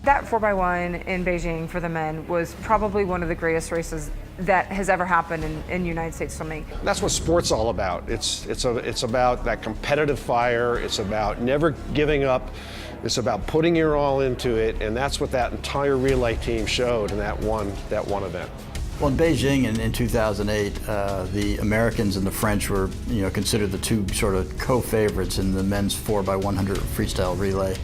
That 4x1 in Beijing for the men was probably one of the greatest races that has ever happened in United States swimming. That's what sport's all about. It's about that competitive fire. It's about never giving up. It's about putting your all into it, and that's what that entire relay team showed in that one event. Well, in Beijing in 2008, the Americans and the French were, considered the two sort of co-favorites in the men's 4x100 freestyle relay.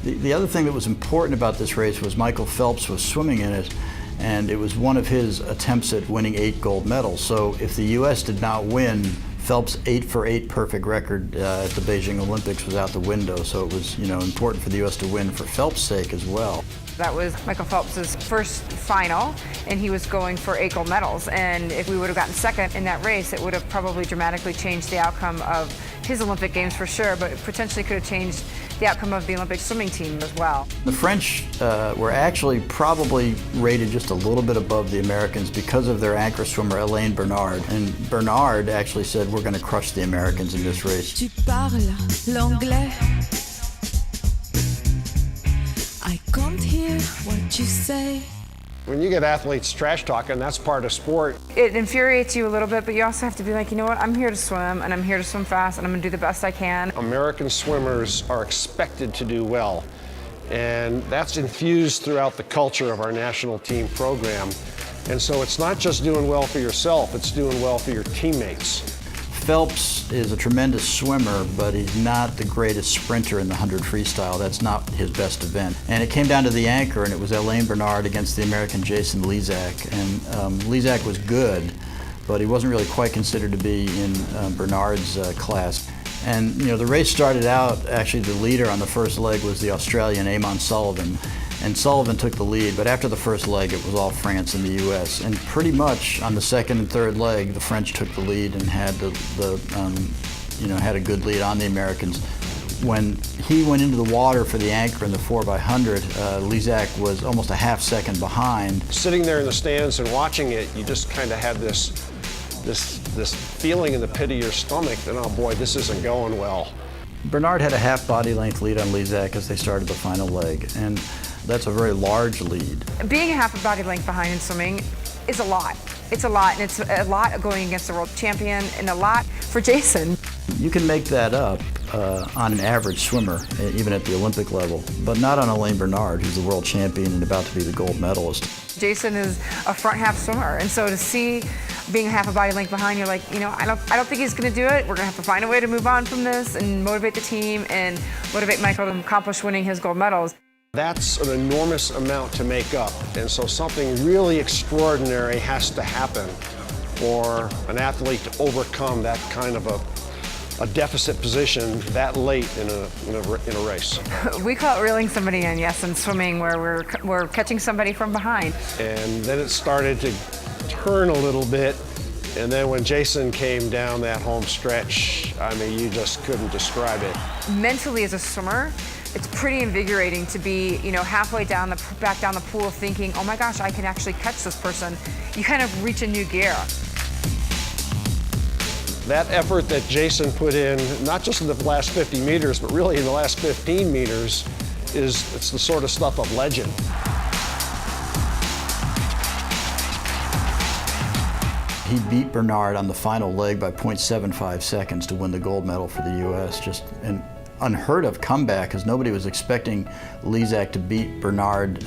The other thing that was important about this race was Michael Phelps was swimming in it, and it was one of his attempts at winning 8 gold medals. So if the U.S. did not win, Phelps' 8 for 8 perfect record at the Beijing Olympics was out the window. So it was, important for the U.S. to win for Phelps' sake as well. That was Michael Phelps' first final, and he was going for 8 gold medals. And if we would have gotten second in that race, it would have probably dramatically changed the outcome of his Olympic Games for sure, but it potentially could have changed the outcome of the Olympic swimming team as well. The French were actually probably rated just a little bit above the Americans because of their anchor swimmer, Elaine Bernard. And Bernard actually said, we're going to crush the Americans in this race. Tu parles l'anglais. I can't hear what you say. When you get athletes trash talking, that's part of sport. It infuriates you a little bit, but you also have to be like, you know what, I'm here to swim, and I'm here to swim fast, and I'm gonna do the best I can. American swimmers are expected to do well, and that's infused throughout the culture of our national team program. And so it's not just doing well for yourself, it's doing well for your teammates. Phelps is a tremendous swimmer, but he's not the greatest sprinter in the 100 freestyle. That's not his best event. And it came down to the anchor, and it was Elaine Bernard against the American Jason Lezak. And Lezak was good, but he wasn't really quite considered to be in Bernard's class. And the race started out, actually the leader on the first leg was the Australian Eamon Sullivan. And Sullivan took the lead, but after the first leg, it was all France and the U.S. And pretty much on the second and third leg, the French took the lead and had had a good lead on the Americans. When he went into the water for the anchor in the 4x100, Lezak was almost a half second behind. Sitting there in the stands and watching it, you just kind of had this feeling in the pit of your stomach that, oh boy, this isn't going well. Bernard had a half body length lead on Lezak as they started the final leg, and that's a very large lead. Being a half a body length behind in swimming is a lot. It's a lot, and it's a lot going against the world champion, and a lot for Jason. You can make that up on an average swimmer, even at the Olympic level, but not on Elaine Bernard, who's the world champion and about to be the gold medalist. Jason is a front half swimmer, and so to see being half a body length behind, you're like, I don't think he's going to do it. We're going to have to find a way to move on from this and motivate the team and motivate Michael to accomplish winning his gold medals. That's an enormous amount to make up, and so something really extraordinary has to happen for an athlete to overcome that kind of a deficit position that late in a race. We call it reeling somebody in, yes, in swimming, where we're catching somebody from behind. And then it started to turn a little bit, and then when Jason came down that home stretch, I mean, you just couldn't describe it. Mentally as a swimmer, it's pretty invigorating to be, halfway back down the pool thinking, oh my gosh, I can actually catch this person. You kind of reach a new gear. That effort that Jason put in, not just in the last 50 meters, but really in the last 15 meters, it's the sort of stuff of legend. He beat Bernard on the final leg by 0.75 seconds to win the gold medal for the U.S. Just an unheard of comeback, because nobody was expecting Lezak to beat Bernard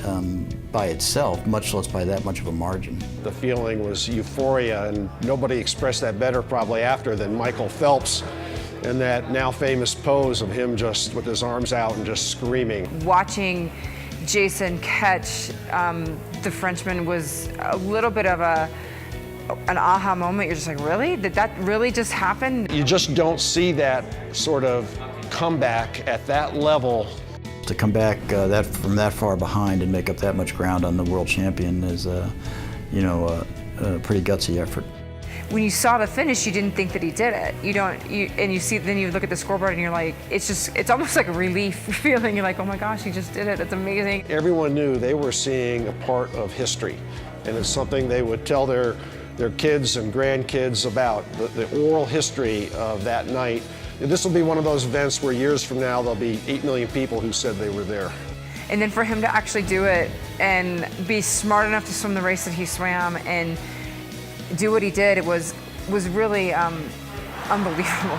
by itself, much less by that much of a margin. The feeling was euphoria, and nobody expressed that better probably after than Michael Phelps in that now famous pose of him just with his arms out and just screaming. Watching Jason catch the Frenchman was a little bit of an aha moment. You're just like, really? Did that really just happen? You just don't see that sort of comeback at that level. To come back from that far behind and make up that much ground on the world champion is a pretty gutsy effort. When you saw the finish, you didn't think that he did it. Then you look at the scoreboard and you're like, it's almost like a relief feeling. You're like, oh my gosh, he just did it. It's amazing. Everyone knew they were seeing a part of history, and it's something they would tell their kids and grandkids about, the oral history of that night. This will be one of those events where years from now there'll be 8 million people who said they were there. And then for him to actually do it and be smart enough to swim the race that he swam and do what he did, it was really unbelievable.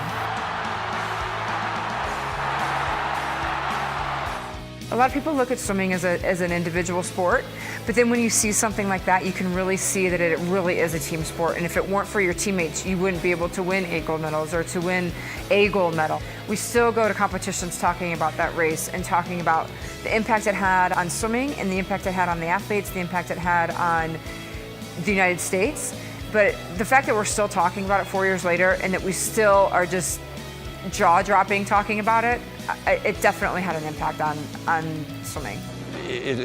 A lot of people look at swimming as an individual sport, but then when you see something like that, you can really see that it really is a team sport. And if it weren't for your teammates, you wouldn't be able to win 8 gold medals or to win a gold medal. We still go to competitions talking about that race and talking about the impact it had on swimming and the impact it had on the athletes, the impact it had on the United States. But the fact that we're still talking about it 4 years later and that we still are just jaw-dropping talking about it, it definitely had an impact on swimming. It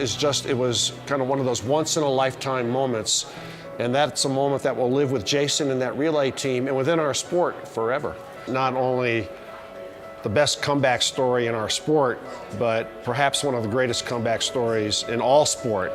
was kind of one of those once-in-a-lifetime moments, and that's a moment that will live with Jason and that relay team and within our sport forever. Not only the best comeback story in our sport, but perhaps one of the greatest comeback stories in all sport.